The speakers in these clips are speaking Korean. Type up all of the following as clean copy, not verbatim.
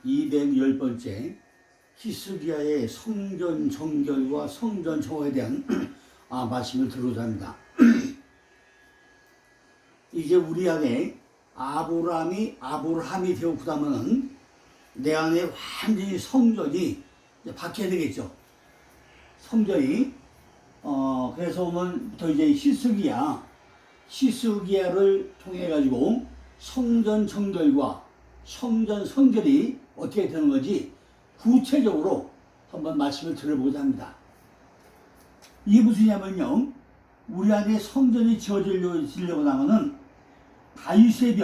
210번째 히스기야의 성전 정결과 성전 정화에 대한 말씀을 드리고자 합니다. 이제 우리 안에 아브라함이 되었고 하면은 내 안에 완전히 성전이 바뀌어야 되겠죠. 성전이 그래서 오늘부터 이제 히스기야를 통해 가지고 성전 정결과 성전 성결이 어떻게 되는 건지 구체적으로 한번 말씀을 들어보고자 합니다. 이게 무슨냐면요, 우리 안에 성전이 지어지려고 하면은 다윗의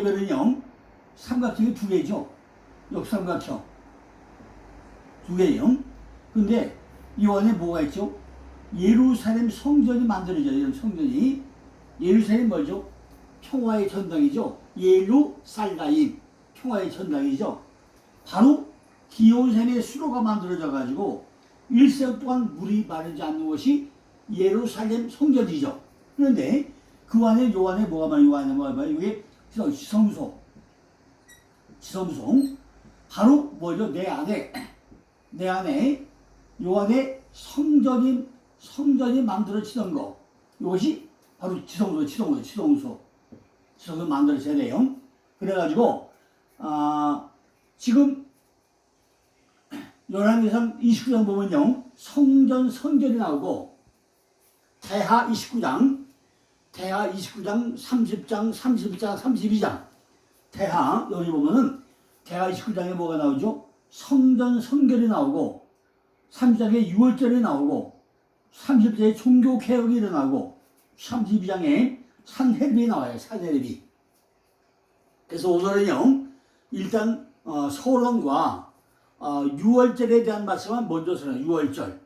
별은요 삼각형이 두 개죠. 역삼각형 두 개요. 근데 이 안에 뭐가 있죠? 예루살렘 성전이 만들어져요. 성전이 예루살렘 뭐죠? 평화의 전당이죠. 예루살가임 평화의 전당이죠. 바로 기온샘의 수로가 만들어져 가지고 일생 동안 물이 마르지 않는 것이 예루살렘 성전이죠. 그런데 그 안에 요 안에 뭐가 많아요? 이게 지성소 바로 뭐죠? 내 안에 요 안에 성전이 만들어지던 거, 이것이 바로 지성소 만들어져야 돼요. 그래가지고 지금 열왕기상 29장 보면요, 성전 성결이 나오고 대하 29장 30장 31장 32장 대하, 여기 보면은 대하 29장에 뭐가 나오죠? 성전 성결이 나오고 30장에 6월절이 나오고 30장에 종교개혁이 일어나고 32장에 산헤립이 나와요. 산헤립이. 그래서 오늘은요, 일단 서론과 6월절에 대한 말씀은 먼저 들어요. 6월절.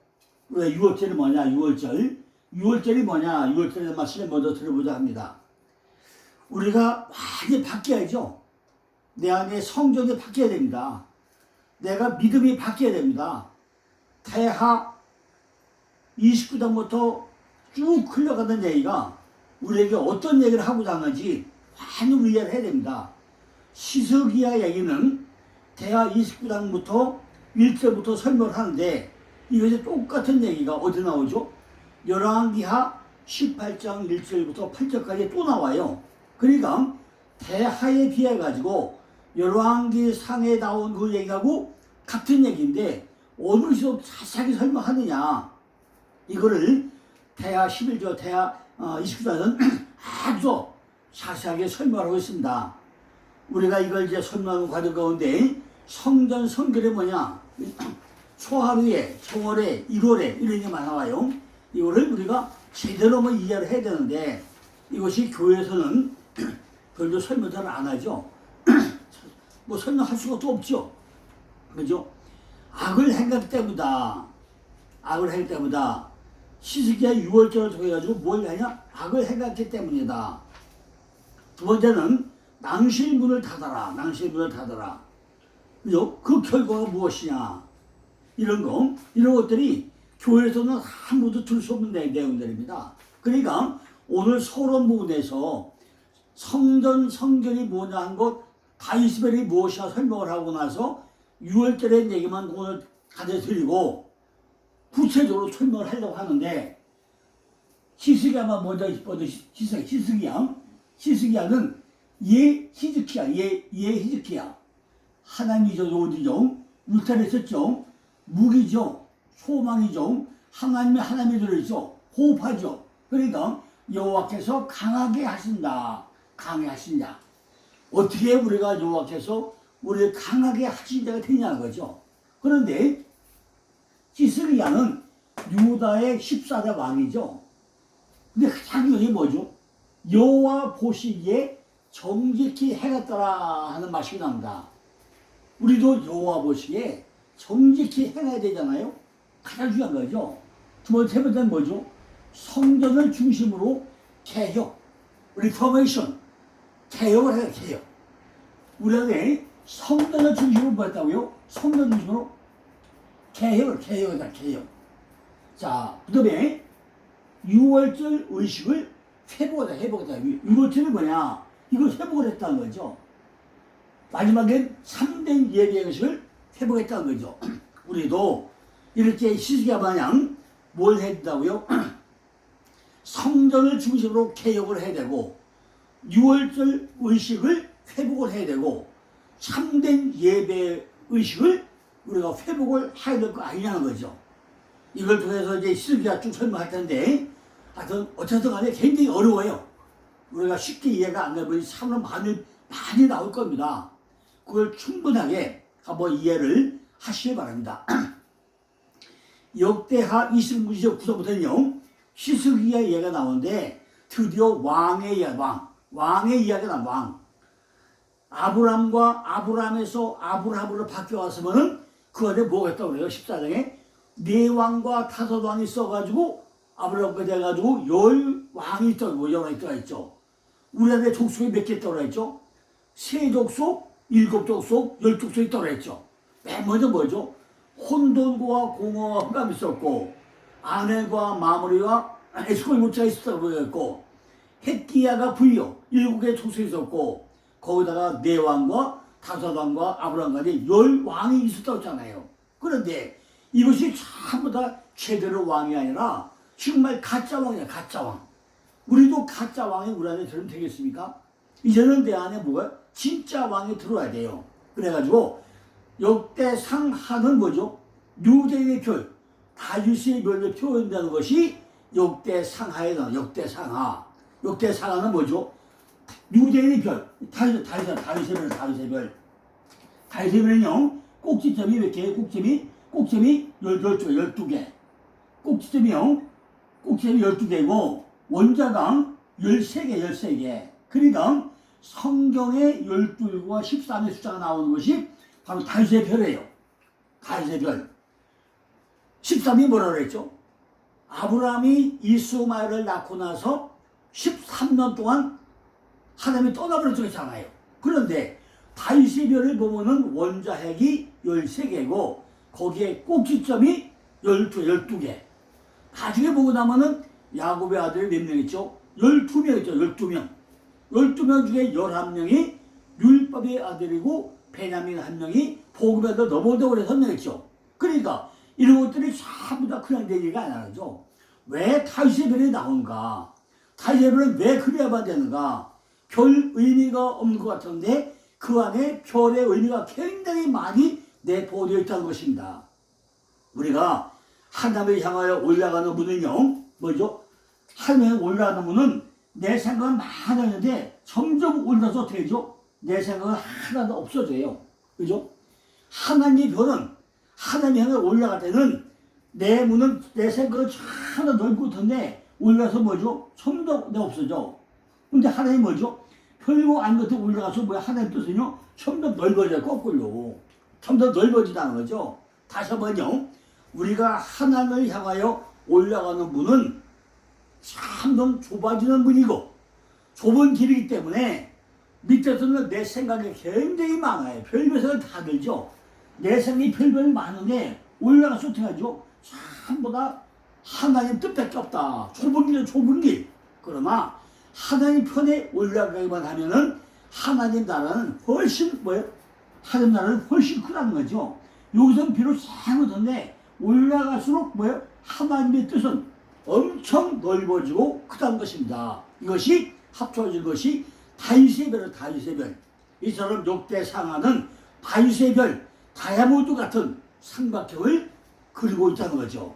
우리가 6월절이 뭐냐? 6월절이 뭐냐? 6월절에 대한 말씀을 먼저 들어보자 합니다. 우리가 많이 바뀌어야죠. 내 안에 성전이 바뀌어야 됩니다. 내가 믿음이 바뀌어야 됩니다. 대하 29장부터 쭉 흘러가는 얘기가 우리에게 어떤 얘기를 하고자 하는지 많이 이해를 해야 됩니다. 히스기야 얘기는 대하 29장부터 1절부터 설명을 하는데 이것이 똑같은 얘기가 어디 나오죠? 열왕기하 18장 1절부터 8절까지 또 나와요. 그러니까 대하에 비해 가지고 열왕기상에 나온 그 얘기하고 같은 얘기인데 어느 식으로 자세하게 설명하느냐, 이거를 대하 11조 대하 29장은 아주 자세하게 설명하고 있습니다. 우리가 이걸 이제 설명하는 과정 가운데 성전 성결이 뭐냐, 초하루에 청월에 1월에 이런 얘기만 나와요. 이거를 우리가 제대로 이해를 해야 되는데 이것이 교회에서는 별로 설명을 안 하죠. 뭐 설명할 수가 또 없죠. 그죠? 악을 행하기 때문이다. 히스기야 6월절을 통해 가지고 뭘 하냐? 악을 행했기 때문이다. 두 번째는 낭실문을 닫아라. 그죠? 그 결과가 무엇이냐? 이런 것들이 교회에서는 아무도 들 수 없는 내용들입니다. 그러니까 오늘 서론 부분에서 성전 성결이 뭐냐 한 것, 다윗별이 무엇이냐 설명을 하고 나서 6월절의 얘기만 오늘 가져드리고 구체적으로 설명을 하려고 하는데, 히스기야만 먼저 히스기야는 히즈키야 하나님이죠. 어디죠? 울타리 썼죠. 무기죠. 소망이죠. 하나님이 들어있죠. 호흡하죠. 그러니까 여호와께서 강하게 하신다. 어떻게 우리가 여호와께서 우리를 강하게 하신 자가 되냐는 거죠. 그런데 히스기야는 유다의 14대 왕이죠. 근데 자기들이 뭐죠? 여호와 보시기에 정직히 행했더라 하는 말씀이 나옵니다. 우리도 여호와 보시기에 정직히 행해야 되잖아요. 가장 중요한 거죠. 세 번째는 뭐죠? 성전을 중심으로 개혁, 리포메이션, 개혁을 해요. 개혁. 우리 안에 성전을 중심으로 뭐 했다고요? 성전 중심으로 개혁이다. 자, 그 다음에 6월절 의식을 회복하다. 6월절이 뭐냐? 이걸 회복을 했다는 거죠. 마지막엔 참된 예배의 의식을 회복했다는 거죠. 우리도 이렇게 히스기야 마냥 뭘 해야 된다고요? 성전을 중심으로 개혁을 해야 되고 유월절 의식을 회복을 해야 되고 참된 예배 의식을 우리가 회복을 해야 될 거 아니냐는 거죠. 이걸 통해서 이제 히스기야 쭉 설명할 텐데 하여튼 어쨌든 간에 굉장히 어려워요. 우리가 쉽게 이해가 안 되면 참으로 많이 나올 겁니다. 그걸 충분하게 한번 이해를 하시기 바랍니다. 역대하 29장 9절부터는요 히스기야 이야기가 나오는데 드디어 왕의 이야기가 나와. 왕. 아브람과 아브람에서 아브라함으로 바뀌어왔으면은 그 안에 뭐가 있다고 그래요? 14장에 네 왕과 다섯 왕이 써가지고 아브라함과 돼가지고 열 왕이 있다고 열 왕이 들어있죠. 우리나라의 족속이 몇 개 있다고 그랬죠? 세 족속, 일곱 족속, 열 족속이 있다고 그랬죠. 맨 먼저 뭐죠? 혼돈과 공허와 흑암이 있었고 아넬과 마므리와 에스콜 모차가 있었다고 그랬고 헷기야가 불려 일곱 개의 족속이 있었고 거기다가 네 왕과 다섯 왕과 아브라함까지 열 왕이 있었다고 했잖아요. 그런데 이것이 전부 다 제대로 왕이 아니라 정말 가짜 왕이야. 가짜 왕. 우리도 가짜 왕이 우리 안에 들으면 되겠습니까? 이제는 내 안에 뭐가 진짜 왕이 들어와야 돼요. 그래가지고 역대상하는 뭐죠? 유대인의 별, 다윗의 별로 표현되는 것이 역대상하에 나와. 역대상하. 역대상하는 뭐죠? 유대인의 별, 다윗의 별. 다윗의 별은요, 꼭지점이 몇 개예요? 꼭점이 12개. 꼭지점이요, 꼭지점이 12개고, 원자강 13개. 그러니까 성경에 12과 13의 숫자가 나오는 것이 바로 다윗의 별이에요. 다윗의 별. 13이 뭐라고 그랬죠? 아브라함이 이스마엘을 낳고 나서 13년 동안 하나님이 떠나버렸다고 했잖아요. 그런데 다윗의 별을 보면은 원자핵이 13개고 거기에 꼭지점이 12개. 나중에 보고 나면은 야곱의 아들이 몇 명 있죠? 12명 있죠. 12명. 12명 중에 11명이 율법의 아들이고 베냐민 한 명이 복음의 아들 넘어온다고 그래서 선명했죠. 그러니까 이런 것들이 전부 다 그냥 된 얘기가 아니죠. 왜 다윗의 별이 나온가? 다윗의 별은 왜 그래야만 되는가? 별 의미가 없는 것 같은데 그 안에 별의 의미가 굉장히 많이 내포되어 있다는 것입니다. 우리가 하나님을 향하여 올라가는 문은요, 뭐죠? 하나님에 올라가는 문은 내 생각은 많았는데 점점 올라서 되죠? 내 생각은 하나도 없어져요. 그죠? 하나님의 별은 하나님 향해 올라갈 때는 내 문은 내 생각은 하나 넓고 텐데 올라서 뭐죠? 점점 없어져. 근데 하나님 뭐죠? 별거 아닌 것에 올라가서 뭐야? 하나님 뜻은요? 점점 넓어져요. 거꾸로. 점점 넓어지다는 거죠. 다시 한번요. 우리가 하나님을 향하여 올라가는 문은 점점 좁아지는 문이고 좁은 길이기 때문에 밑에서는 내 생각이 굉장히 많아요. 별별에서 다 들죠. 내 생각이 별별이 많은데 올라가서 어떻게 하죠? 전부 다 하나님 뜻밖에 없다. 좁은 길은 좁은 길. 그러나 하나님 편에 올라가기만 하면은 하나님 나라는 훨씬 뭐예요? 하나님 나라는 훨씬 크다는 거죠. 여기서는 비록 작은데 올라갈수록 뭐예요? 하나님의 뜻은 엄청 넓어지고 크다는 것입니다. 이것이 합쳐진 것이 다윗의 별은 다윗의 별. 이처럼 역대상하는 다윗의 별, 다이아몬드 같은 삼각형을 그리고 있다는 거죠.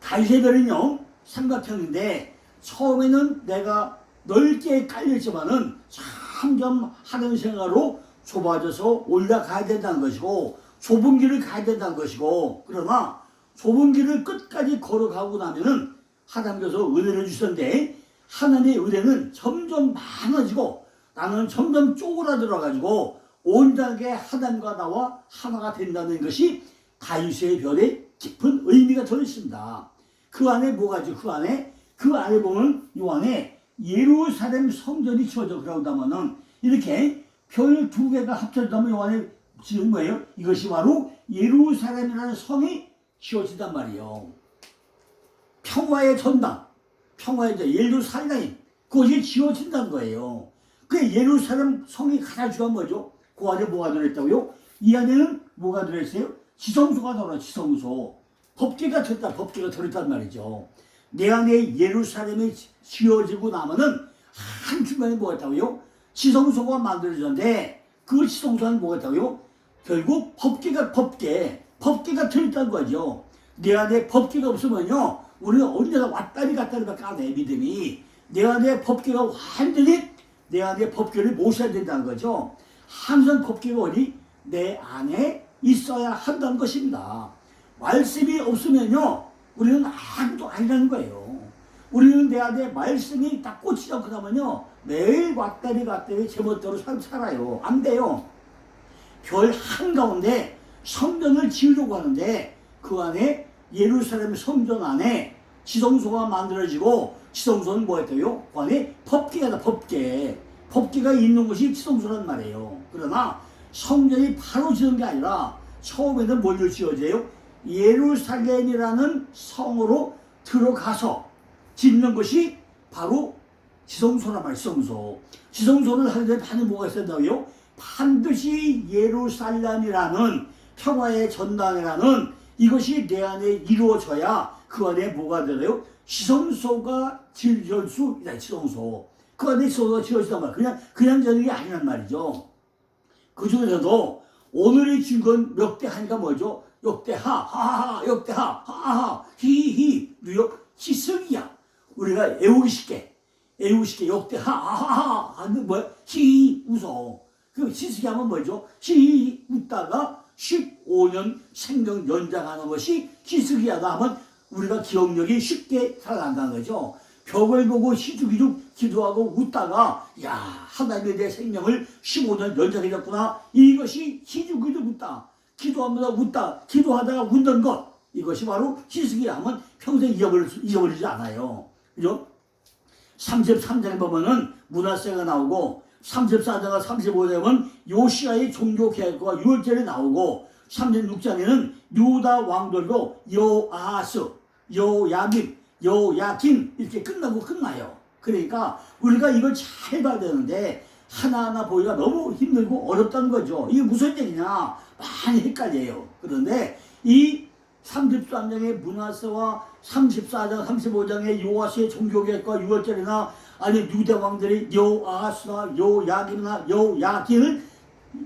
다윗의 별은요, 삼각형인데 처음에는 내가 넓게 깔렸지만은 점점 하는 생각으로 좁아져서 올라가야 된다는 것이고 좁은 길을 가야 된다는 것이고 그러나 좁은 길을 끝까지 걸어가고 나면은 하나님께서 은혜를 주셨는데 하나님의 은혜는 점점 많아지고 나는 점점 쪼그라들어가지고 온전하게 하나님과 나와 하나가 된다는 것이 다윗의 별의 깊은 의미가 들어있습니다. 그 안에 뭐가 있죠? 그 안에 보면 이 안에 예루살렘 성전이 지어져 그러다면은 이렇게 별 두 개가 합쳐지다면 이 안에 지은 거예요. 이것이 바로 예루살렘이라는 성이 지어진단 말이에요. 평화의 전당, 평화의 예루살렘, 그것이 지어진다는 거예요. 그 예루살렘 성이 가장 중요한 뭐죠? 그 안에 뭐가 들어있다고요? 이 안에는 뭐가 들어있어요? 지성소가 들어있어요. 지성소. 법궤가 들었다. 법궤가 들었단 말이죠. 내 안에 예루살렘이 지어지고 나면은 한순간에 뭐가 있다고요? 지성소가 만들어졌는데 그 지성소는 뭐가 있다고요? 결국 법궤가 들었다는 거죠. 내 안에 법궤가 없으면요, 우리는 언제나 왔다리 갔다리밖에 안 해. 믿음이. 내 안에 법궤가 완전히 내 안에 법궤를 모셔야 된다는 거죠. 항상 법궤가 어디? 내 안에 있어야 한다는 것입니다. 말씀이 없으면요, 우리는 아무도 아니라는 거예요. 우리는 내 안에 말씀이 딱 꽂히지 않고 나면요, 매일 왔다리 갔다리 제멋대로 살아요. 안 돼요. 별 한가운데 성전을 지으려고 하는데 그 안에 예루살렘 성전 안에 지성소가 만들어지고, 지성소는 뭐였대요? 그 안에 법궤가 법궤가 있는 것이 지성소란 말이에요. 그러나 성전이 바로 지은 게 아니라 처음에는 뭘로 지어져요? 예루살렘이라는 성으로 들어가서 짓는 것이 바로 지성소란 말이에요. 지성소를 하기 전에 반드시 뭐가 있어야 된다고요? 반드시 예루살렘이라는 평화의 전당이라는 이것이 내 안에 이루어져야 그 안에 뭐가 들어요? 지성소가 지을 수 있다. 지성소. 그 안에 지성소가 지어지단 말이에요. 그냥 지는 게 아니란 말이죠. 그 중에서도 오늘의 증거는 역대하니까 뭐죠? 역대하, 하하하, 역대하, 하하하, 히히, 누요? 히스기야. 우리가 애우기 쉽게 역대하, 하하하 하는 뭐야? 히히 웃어. 그 히스기 하면 뭐죠? 히히 웃다가 15년 생명 연장하는 것이 히스기야다 하면 우리가 기억력이 쉽게 살아난다는 거죠. 벽을 보고 희죽희죽 기도하고 웃다가, 야, 하나님의 내 생명을 15년 연장해줬구나. 이것이 희죽희죽 웃다. 기도하면서 웃다. 기도하다가 웃는 것. 이것이 바로 히스기야 하면 평생 잊어버리지 않아요. 그죠? 33장에 보면은 므낫세가 나오고, 34장과 35장에 보면 요시아의 종교개혁과 유월절이 나오고, 36장에는 유다 왕들도 여아하스, 여야김, 여야긴 이렇게 끝나요. 그러니까 우리가 이걸 잘 봐야 되는데 하나하나 보기가 너무 힘들고 어렵다는 거죠. 이게 무슨 얘기냐? 많이 헷갈려요. 그런데 이 33장의 므낫세와 34장, 35장의 요아스의 종교개혁과 유월절이나 아니 유대 왕들이 여아하스나 여야김이나 여야긴을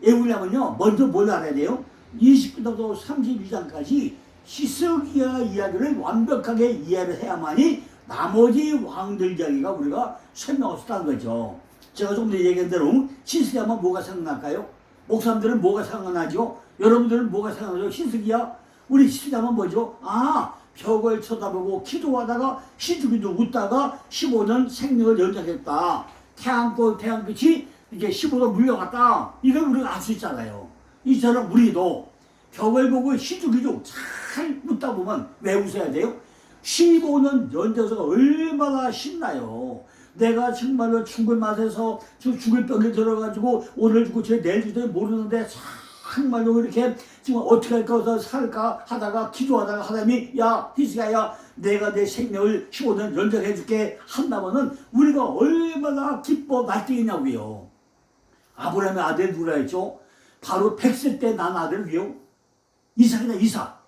외우려면요, 먼저 뭘 알아야 돼요? 29장부터 32장까지 히스기야 이야기를 완벽하게 이해를 해야만이 나머지 왕들 이야기가 우리가 설명할 수 있다는 거죠. 제가 좀 전에 얘기한 대로 히스기야면 뭐가 생각날까요? 목사님들은 뭐가 생각나죠? 여러분들은 뭐가 생각나죠? 히스기야? 우리 히스기야면 뭐죠? 아, 벽을 쳐다보고 기도하다가 희죽희죽 웃다가 15년 생명을 연장했다. 태양빛이 이렇게 15년 물려갔다. 이걸 우리가 알 수 있잖아요. 이처럼 우리도 벽을 보고 희죽희죽 잘 웃다 보면 왜 웃어야 돼요? 15년 연장서가 얼마나 신나요. 내가 정말로 죽을 맛에서 죽을 병에 들어가지고 오늘 죽고 내일 죽을지 모르는데 정말로 이렇게 지금 어떻게 할까 살까 하다가 기도하다가 하나님이 야 히스기야야 내가 내 생명을 15년 연장해 줄게 한다면은 우리가 얼마나 기뻐 날뛰겠냐고요. 아브라함의 아들 누구라 했죠? 바로 100세 때 난 아들이요. 이삭이다. 이삭.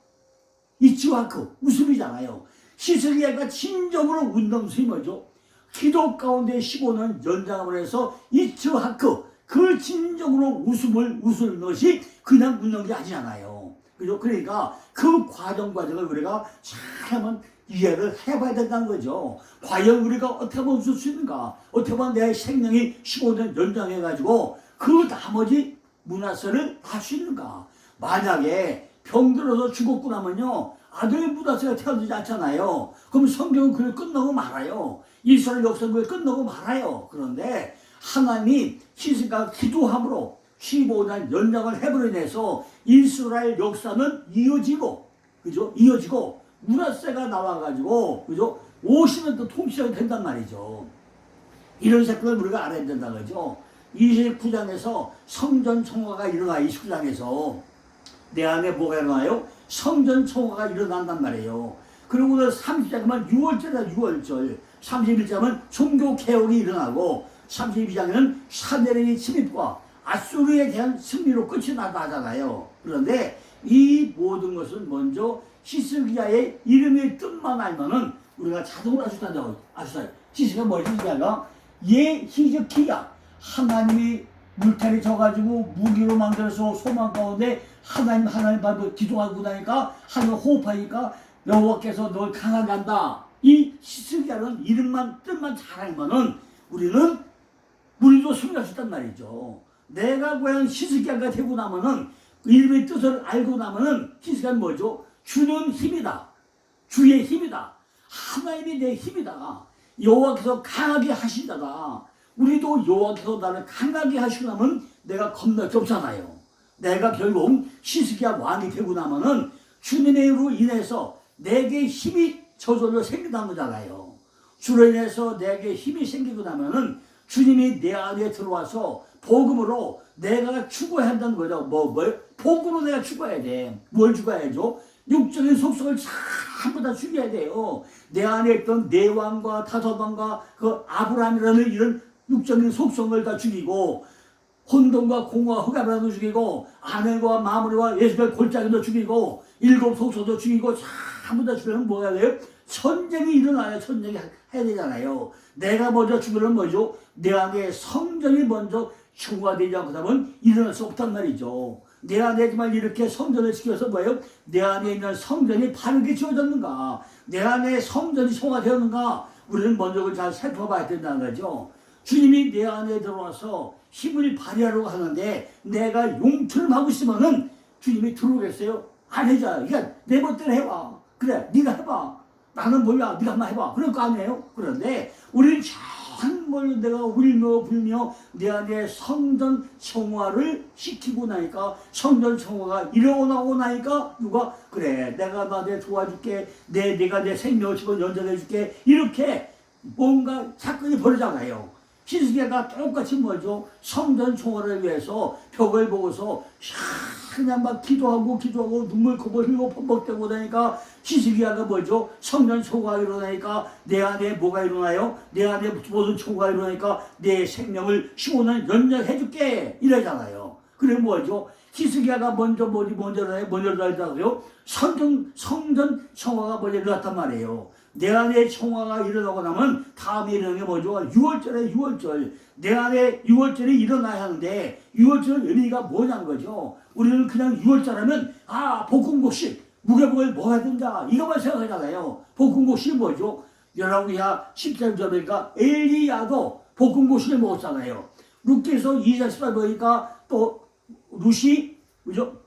이츠하크 웃음이잖아요. 히스기야가 진정으로 웃는 웃음이 뭐죠? 기도 가운데 15년 연장을 해서 이츠하크 그 진정으로 웃을 것이 그냥 웃는 게 아니잖아요. 그죠? 그러니까 그 과정을 우리가 잘 한번 이해를 해봐야 된다는 거죠. 과연 우리가 어떻게 하면 웃을 수 있는가? 어떻게 하면 내 생명이 15년 연장해가지고 그 나머지 므낫세를 할 수 있는가? 만약에 병들어서 죽었고 나면요, 아들의 므낫세가 태어나지 않잖아요. 그럼 성경은 그걸 끝나고 말아요. 이스라엘 역사는 그걸 끝나고 말아요. 그런데 하나님이 히스기야가 기도함으로 15년 연장을 해버려 인해서 이스라엘 역사는 이어지고, 그죠? 이어지고, 므낫세가 나와가지고, 그죠? 50년 또 통치가 된단 말이죠. 이런 사건을 우리가 알아야 된다는 거죠. 29장에서 성전 청화가 일어나, 29장에서. 내 안에 뭐가 일어나요? 성전 청화가 일어난단 말이에요. 그리고 30장은 6월절이다, 6월절. 31장은 종교 개혁이 일어나고, 32장에는 사내의 침입과 아수르에 대한 승리로 끝이 나다 하잖아요. 그런데 이 모든 것은 먼저 히스기야의 이름의 뜻만 알면은 우리가 자동으로 알 수 있다고. 히스기야가 뭐예요? 히스기야가 히즈키야, 하나님이 물살이 져가지고 무기로 만들어서 소망 가운데 하나님 바로 기도하고 나니까 하나님 호흡하니까 여호와께서 널 강하게 한다. 이 히스기야는 이름만 뜻만 잘 알면은 우리도 승리할 수 있단 말이죠. 내가 과연 히스기야가 되고 나면은 이름의 뜻을 알고 나면은 히스기야는 뭐죠? 주는 힘이다. 주의 힘이다. 하나님이 내 힘이다. 여호와께서 강하게 하신다다. 우리도 여호와께서 나를 강하게 하시고 나면 내가 겁날 게 없잖아요. 내가 결국 히스기야 왕이 되고 나면은 주님의 이로 인해서 내게 힘이 저절로 생긴다는 거잖아요. 주로 인해서 내게 힘이 생기고 나면은 주님이 내 안에 들어와서 복음으로 내가 추구해야 한다는 거죠. 복음으로 내가 추구해야 돼. 뭘 추구해야죠? 육적인 속성을 전부 다 죽여야 돼요. 내 안에 있던 내왕과 다섯왕과 그 아브라함이라는 이런 육적인 속성을 다 죽이고, 혼돈과 공허와 흑암을 죽이고, 아넬과 마무리와 예수별 골짜기도 죽이고, 일곱 속성도 죽이고, 전부 다 죽이면 뭐가 돼요? 전쟁이 일어나야 전쟁이 해야 되잖아요. 내가 먼저 죽으면 뭐죠? 내 안에 성전이 먼저 중화되지 않고 나면 일어날 수 없단 말이죠. 내 안에 정말 이렇게 성전을 지켜서 뭐예요? 내 안에 있는 성전이 바르게 지어졌는가? 내 안에 성전이 성화되었는가? 우리는 먼저 그걸 잘 살펴봐야 된다는 거죠. 주님이 내 안에 들어와서 힘을 발휘하려고 하는데 내가 용처럼 하고 있으면은 주님이 들어오겠어요? 안 해줘요. 그러니까 내 멋대로 해봐. 그래, 네가 해봐. 나는 몰라. 네가 한번 해봐. 그럴 거 아니에요? 그런데 우리는 정말 내가 울며 불며 내 안에 성전 성화를 시키고 나니까, 성전 성화가 일어나고 나니까 누가 그래, 내가 너한테 도와줄게, 내가 내 생명을 집어 연장해줄게, 이렇게 뭔가 사건이 벌어지잖아요. 히스기야가 똑같이 뭐죠? 성전 성화를 위해서 벽을 보고서 그냥 막 기도하고 눈물 코볼 흘리고 범벅대고 나니까 히스기야가 뭐죠? 성전 성화가 일어나니까 내 안에 뭐가 일어나요? 내 안에 모든 성화가 일어나니까 내 생명을 15년 연장해줄게 이러잖아요. 그래 뭐죠? 히스기야가 먼저 일어나고요. 성전 성화가 먼저 일어났단 말이에요. 내 안에 성화가 일어나고 나면 다음에 일어나는 게 뭐죠? 6월절에 6월절. 내 안에 6월절이 일어나야 하는데 6월절 의미가 뭐냐는 거죠. 우리는 그냥 6월절 하면 볶음국식, 무게목을 먹어야 된다, 이것만 생각하잖아요. 볶음국식이 뭐죠? 열왕기하 10장 보니까 엘리야도 볶음국식을 먹었잖아요. 룻기서 2장 18 보니까 또 룻이 그죠?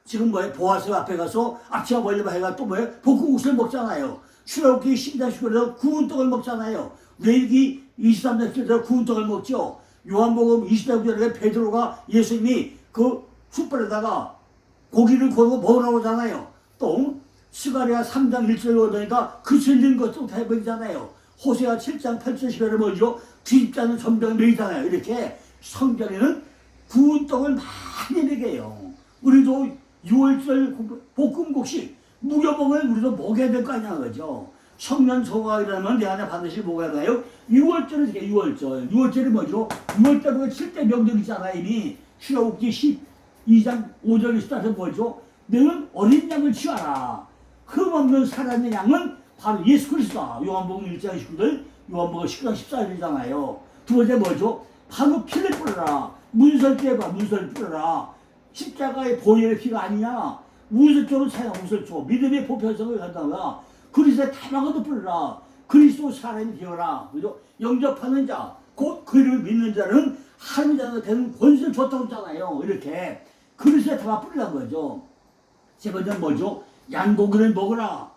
지금 보아스 앞에 가서 악취가 멀리봐 해가 또 볶음국수를 먹잖아요. 출애굽기 12장 19절에서 구운 떡을 먹잖아요. 레위기 23장 7절에서 구운 떡을 먹죠. 요한복음 20장 9절에 베드로가 예수님이 그 숯불에다가 고기를 구워 먹으라고 하잖아요. 또 스가랴 3장 1절에 보니까 그 질린 것도 다 해버리잖아요. 호세아 7장 8절 10절에 뭐죠? 뒤집지 않는 전병을 먹이잖아요. 이렇게 성경에는 구운 떡을 많이 먹여요. 우리도 6월절 볶음국식 무교복을 우리도 먹여야 될 거 아니냐 그죠? 성년 소각이라면 내 안에 반드시 먹어야 돼요. 6월절은 이게 6월절. 6월절이 뭐죠? 6월절은 7대 명절이잖아요. 이미 출애굽기 12장 5절에 시작해서 뭐죠? 너는 어린 양을 취하라. 흠없는 살아있는 양은 바로 예수 그리스도다. 요한복음 1장 19절, 요한복음 19장 14절이잖아요. 두 번째 뭐죠? 바로 피를 뿌려라. 문설주에 봐, 문설 뿌려라. 십자가의 보혈의 피가 아니냐? 우슬초로 차야, 우슬초. 믿음의 보편성을 갖다가 그리스도의 타락을 뿌려라. 그리스도 사람이 되어라. 그죠? 영접하는 자, 곧 그를 믿는 자는 하나님 자가 되는 권세를 줬다고 했잖아요. 이렇게 그리스도의 타락 뿌리란 거죠. 세 번째는 뭐죠? 양고기를 먹으라.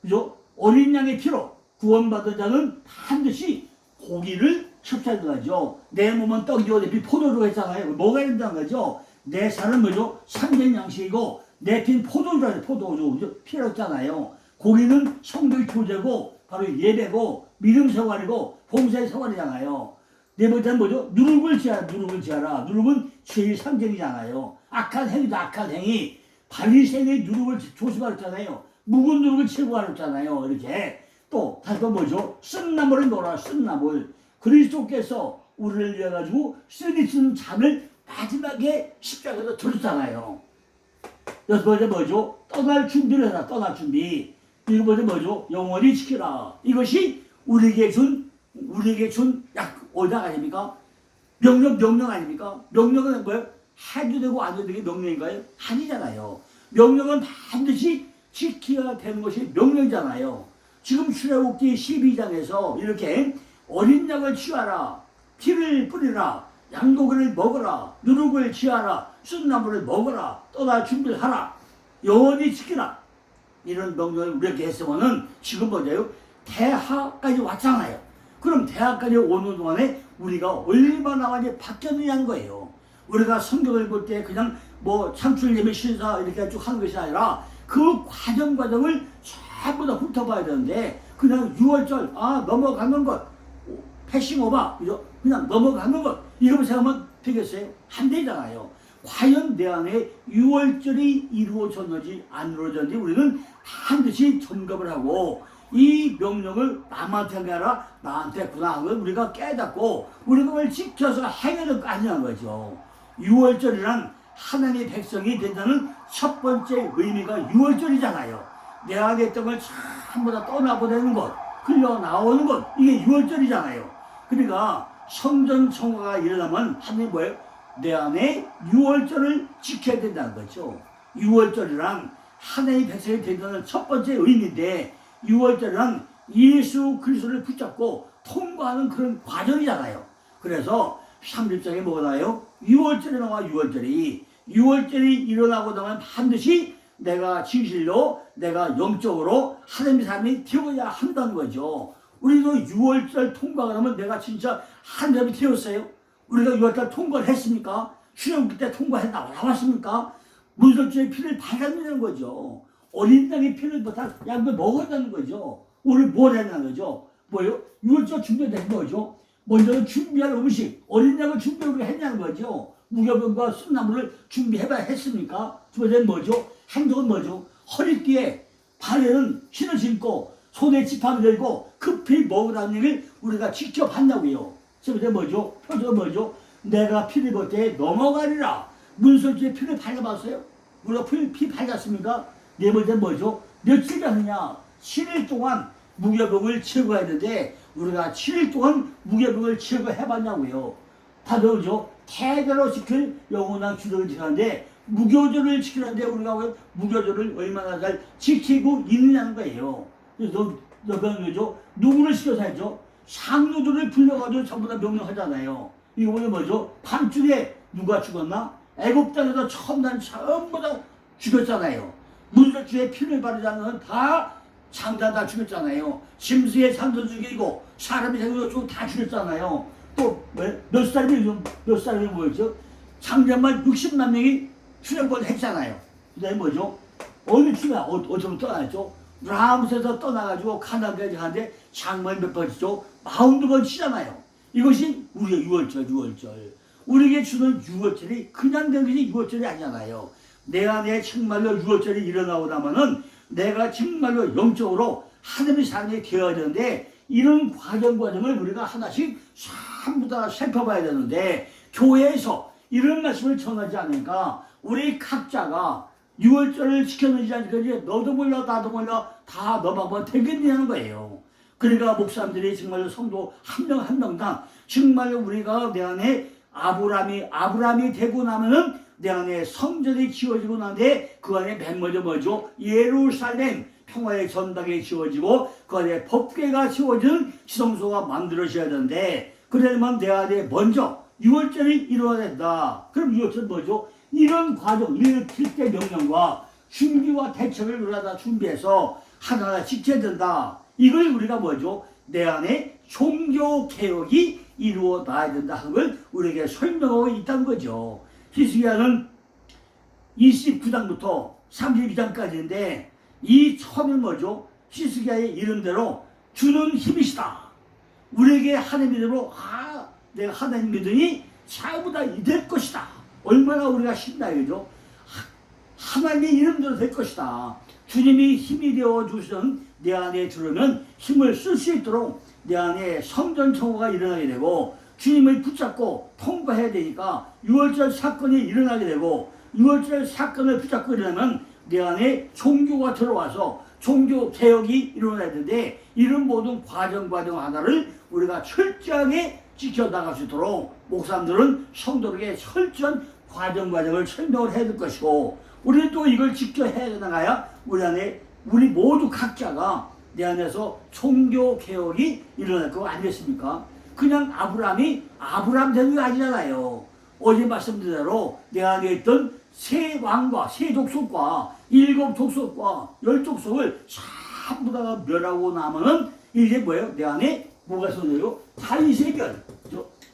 그죠? 어린 양의 피로 구원받은 자는 반드시 고기를 섭취하는 거죠. 내 몸은 떡이요, 내 피 포도주가 있잖아요. 먹어야 된다는 거죠. 내 살은 뭐죠? 삼전 양식이고 내 피는 포도주라는 포도주 필요 없잖아요. 고기는 성도의 교제고 바로 예배고 믿음 생활이고 봉사의 생활이잖아요. 네 번째는 뭐죠? 누룩을 지어라. 누룩은 죄의 상징이잖아요. 악한 행위다, 악한 행위. 바리새인의 누룩을 조심하랬잖아요. 묵은 누룩을 제거하랬잖아요. 이렇게 또 다시 또 뭐죠? 쓴나물을 놓아라. 쓴나물. 그리스도께서 우리를 위해 가지고 쓰리쓴 잔을 마지막에 십자가에서 들었잖아요. 여섯 번째 뭐죠? 떠날 준비를 해라. 떠날 준비. 일곱 번째 뭐죠? 영원히 지키라. 이것이 우리에게 준 오당 아닙니까? 명령 아닙니까? 명령은 뭐예요? 해도 되고 안 해도 되게 명령인가요? 아니잖아요. 명령은 반드시 지켜야 되는 것이 명령이잖아요. 지금 출애굽기 12장에서 이렇게 어린 양을 취하라, 피를 뿌리라, 양고기를 먹어라, 누룩을 취하라, 순나물을 먹어라, 떠날 준비를 하라, 영원히 지키라, 이런 명령을 우리에게 했으면은 지금 뭐냐요? 대하까지 왔잖아요. 그럼 대하까지 오는 동안에 우리가 얼마나 많이 바뀌었느냐는 거예요. 우리가 성경을 볼 때 그냥 뭐 창출예배 신사 이렇게 쭉 하는 것이 아니라 그 과정을 전부 다 훑어봐야 되는데 그냥 6월절 넘어가는 것, 패싱오바 그냥 넘어가는 것 이거만 생각하면 되겠어요? 안 되잖아요. 과연 내 안에 6월절이 이루어졌는지 안 이루어졌는지 우리는 반드시 점검을 하고 이 명령을 남한테 아니라 나한테 구나 하는 걸 우리가 깨닫고 우리가 그걸 지켜서 행해야 될 거 아니냐는 거죠. 6월절이란 하나님의 백성이 된다는 첫 번째 의미가 6월절이잖아요. 내 안에 있던 걸 전부 다 떠나보내는 것, 흘러나오는 것, 이게 6월절이잖아요. 그러니까 성전 청화가 일어나면 하나님 뭐예요? 내 안에 6월절을 지켜야 된다는 거죠. 6월절이란 하나님의 백성이 된다는 첫 번째 의미인데 6월절이란 예수 그리스도를 붙잡고 통과하는 그런 과정이잖아요. 그래서 30장에 뭐가 나와요? 6월절에 나와 6월절이 일어나고 나면 반드시 내가 진실로 내가 영적으로 하나님의 사람이 되어야 한다는 거죠. 우리도 6월절 통과가 나면 내가 진짜 하나님이 되었어요? 우리가 6월절 통과를 했습니까? 출애굽기 때 통과해 나왔습니까? 문설주의 피를 받았다는 거죠. 어린 양의 피를 다 양도 먹었다는 거죠. 오늘 뭘 했냐는 거죠. 뭐요? 6월절 준비된 거죠. 먼저 준비할 음식, 어린 양을 준비하고 했냐는 거죠. 무교병과 순나물을 준비해봐야 했습니까? 두 번째는 뭐죠? 행동은 뭐죠? 허리띠에 발에는 신을 신고 손에 지팡이를 들고 급히 먹으라는 얘기를 우리가 직접 한다고요. 세 번째 뭐죠? 표적은 뭐죠? 내가 피를 볼 때 넘어가리라. 문설주에 피를 발라봤어요? 우리가 피 발랐습니까? 네 번째 뭐죠? 며칠 가느냐? 7일 동안 무교병을 제거했는데 우리가 7일 동안 무교병을 제거해봤냐고요. 다들 그죠? 태대로 지킬 영원한 주를 지키는데 무교절을 지키는데 우리가 왜 무교절을 얼마나 잘 지키고 있느냐는 거예요. 그래서 너는 그죠? 누구를 시켜서 했죠? 상류들을 불러가지고 전부 다 명령하잖아요. 이거 보면 뭐죠? 밤중에 누가 죽었나? 애굽 땅에서 처음 난 전부 다 죽였잖아요. 문설주에 피를 바르지 않는 다 장자 다 죽였잖아요. 짐승의 장도 죽이고 사람이 생겨서 다 죽였잖아요. 또 몇 사람이 뭐였죠? 장자만 60만 명이 출애굽을 했잖아요. 그 다음에 뭐죠? 어느 주가 어디서 떠났죠? 라무스에서 떠나가지고 가나안까지 가는데 장만 몇 번이죠? 42번 치잖아요. 이것이 우리의 6월절. 우리에게 주는 6월절이 그냥 된 것이 6월절이 아니잖아요. 내 안에 정말로 6월절이 일어나고 나면은 내가 정말로 영적으로 하나님의 사람이 되어야 되는데 이런 과정을 우리가 하나씩 전부 다 살펴봐야 되는데 교회에서 이런 말씀을 전하지 않으니까 우리 각자가 6월절을 지켰는지 안 지켰는지 너도 몰라 나도 몰라 다 넘어가면 되겠냐는 거예요. 그러니까 목사님들이 정말로 성도 한 명 한 명당 정말로 우리가 내 안에 아브라함이 되고 나면은 내 안에 성전이 지어지고 나는데 그 안에 맨 먼저 뭐죠? 예루살렘 평화의 전당이 지어지고 그 안에 법궤가 지어지는 지성소가 만들어져야 되는데 그러려면 내 안에 먼저 6월절이 일어나야 된다. 그럼 6월절은 뭐죠? 이런 과정, 일으킬 때 명령과 준비와 대책을 우리가 다 준비해서 하나하나 지켜야 된다. 이걸 우리가 뭐죠? 내 안에 종교개혁이 이루어나야 된다 하는 걸 우리에게 설명하고 있다는 거죠. 히스기야는 29장부터 32장까지인데 이 처음은 뭐죠? 히스기야의 이름대로 주는 힘이시다. 우리에게 하나님 이름으로 내가 하나님 믿으니 자유보다 될 것이다. 얼마나 우리가 신나요, 그죠? 하나님의 이름대로 될 것이다. 주님이 힘이 되어 주시는 내 안에 들으면 힘을 쓸 수 있도록 내 안에 성전 청화가 일어나게 되고 주님을 붙잡고 통과해야 되니까 6월절 사건이 일어나게 되고 6월절 사건을 붙잡고 일어나면 내 안에 종교가 들어와서 종교 개혁이 일어나야 되는데 이런 모든 과정 하나를 우리가 철저하게 지켜나갈 수 있도록 목사님들은 성도에게 철저한 과정을 설명을 해야 될 것이고 우리는 또 이걸 지켜야 나가야 우리 모두 각자가 내 안에서 종교 개혁이 일어날 거 아니겠습니까? 그냥 아브라함 되는 게 아니잖아요. 어제 말씀드린 대로 내 안에 있던 세 왕과 세 족속과 7 족속과 10 족속을 전부 다 멸하고 나면은 이제 뭐예요? 내 안에 뭐가 생겨요? 다윗의 별.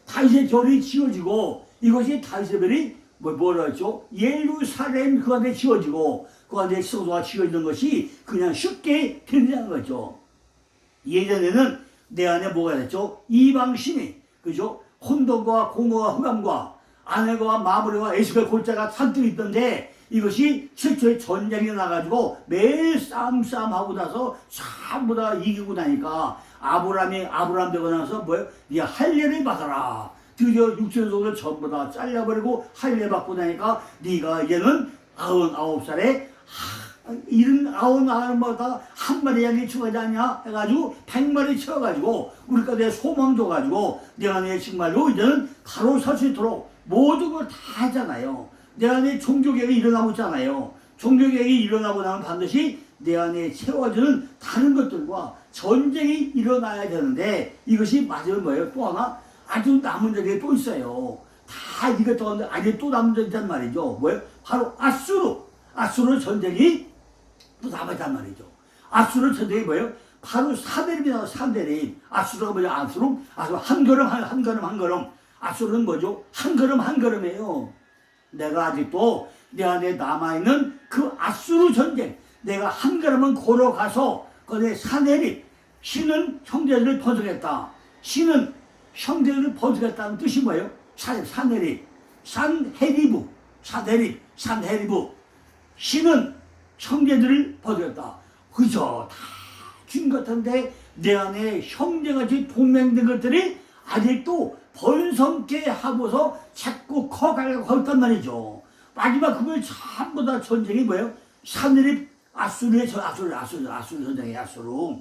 다윗의 별이 지어지고 이것이 다윗의 별이 뭐라 했죠? 예루살렘 그 안에 지어지고 그 안에 성소가 지어지는 것이 그냥 쉽게 되는 거죠. 예전에는 내 안에 뭐가 됐죠? 이방신이 그죠? 혼돈과 공허와 흑암과 아내와 마무리와 에스겔 골짜가 잔뜩 있던데 이것이 최초의 전쟁이 나가지고 매일 싸움하고 나서 전부 다 이기고 나니까 아브라함 되고 나서 뭐예요? 네 할례를 받아라. 드디어 육신속을 전부 다 잘라버리고 할례 받고 나니까 네가 이제는 99살에 79마다 한 마리 양이 추가하지 않냐 해가지고 100마리 채워가지고 우리가 내 소망 줘가지고 내 안에 정말로 이제는 바로 설 수 있도록 모든 걸 다 하잖아요. 내 안에 종교개혁이 일어나고 있잖아요. 종교개혁이 일어나고 나면 반드시 내 안에 채워지는 다른 것들과 전쟁이 일어나야 되는데 이것이 맞으면 뭐예요? 또 하나 아주 남은 적이 또 있어요. 다 이것도 아직 또 남은 적이 있단 말이죠. 뭐예요? 바로 아수르 전쟁이 또 남았단 말이죠. 아수르 전쟁이 뭐예요? 바로 사대립이다. 사대립. 아수르가 뭐죠? 아수르 한 걸음. 아수르는 뭐죠? 한 걸음이에요. 내가 아직도 내 안에 남아있는 그 아수르 전쟁 내가 한 걸음은 걸어가서 거기에 사대립 신은 형제들을 번성했다. 신은 형제들을 번성했다는 뜻이 뭐예요? 사대립 산헤리부 신은 형제들을 번성했다. 그죠? 다 준 것 같은데 내 안에 형제같이 동맹된 것들이 아직도 번성케 하고서 자꾸 커가고 있단 말이죠. 마지막 그걸 전부 다 전쟁이 뭐예요? 산헤립 아수르의 아수르 전쟁이에요. 아수르.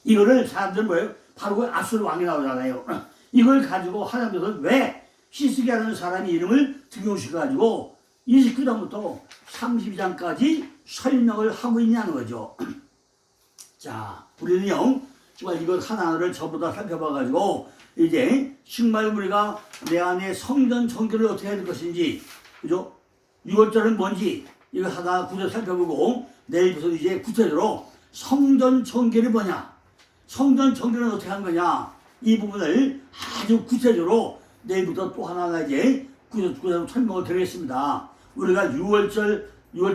이거를 사람들은 뭐예요? 바로 그 아수르 왕이 나오잖아요. 이걸 가지고 하나님께서는 왜 히스기야라는 사람의 이름을 등용시켜가지고 29장부터 32장까지 설명을 하고 있냐는 거죠. 자, 우리는요, 정말 이것 하나를 전부 다 살펴봐가지고, 이제, 정말 우리가 내 안에 성전 정결을 어떻게 해야 될 것인지, 그죠? 6월절은 뭔지, 이거 하나 구절 살펴보고, 내일부터 이제 구체적으로 성전 정결이 뭐냐, 성전 정결은 어떻게 하는 거냐, 이 부분을 아주 구체적으로 내일부터 또 하나 이제 구체적으로 설명을 드리겠습니다. 우리가 6월절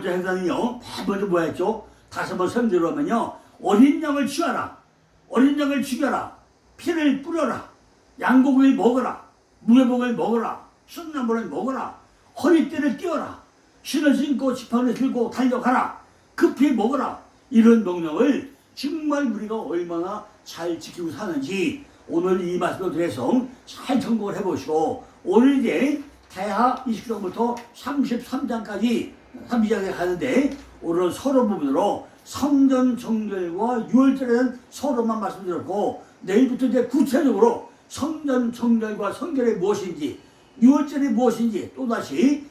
행사는요, 먼저 뭐 했죠? 다시 한번 설명드리면요, 어린 양을 취하라. 어린 양을 죽여라. 피를 뿌려라. 양고기를 먹어라. 무교복을 먹어라. 순나물을 먹어라. 허리띠를 띄워라. 신을 신고 지팡이를 들고 달려가라. 급히 먹어라. 이런 명령을 정말 우리가 얼마나 잘 지키고 사는지 오늘 이 말씀을 드려서 잘 점검을 해보시고 오늘 이제 대하 29장부터 33장까지 32장에 가는데 오늘 서로 부분으로 성전 정결과 6월절에 대한 서로만 말씀드렸고 내일부터 이제 구체적으로 성전 정결과 성결이 무엇인지 6월절이 무엇인지 또다시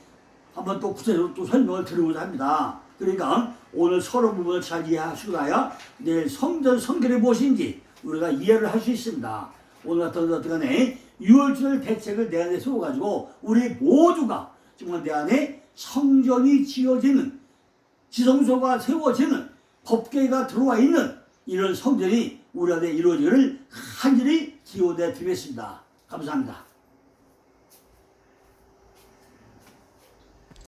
한번 또 구체적으로 또 설명을 드리고자 합니다. 그러니까 오늘 서로 부분을 잘 이해하시고 나야 내일 성전 성결이 무엇인지 우리가 이해를 할 수 있습니다. 오늘 어떤 간에 6월절 대책을 내 안에 세워가지고 우리 모두가 정말 내 안에 성전이 지어지는 지성소가 세워지는 법궤가 들어와 있는 이런 성전이 우리 안에 이루어지기를 간절히 기원해 드리겠습니다. 감사합니다.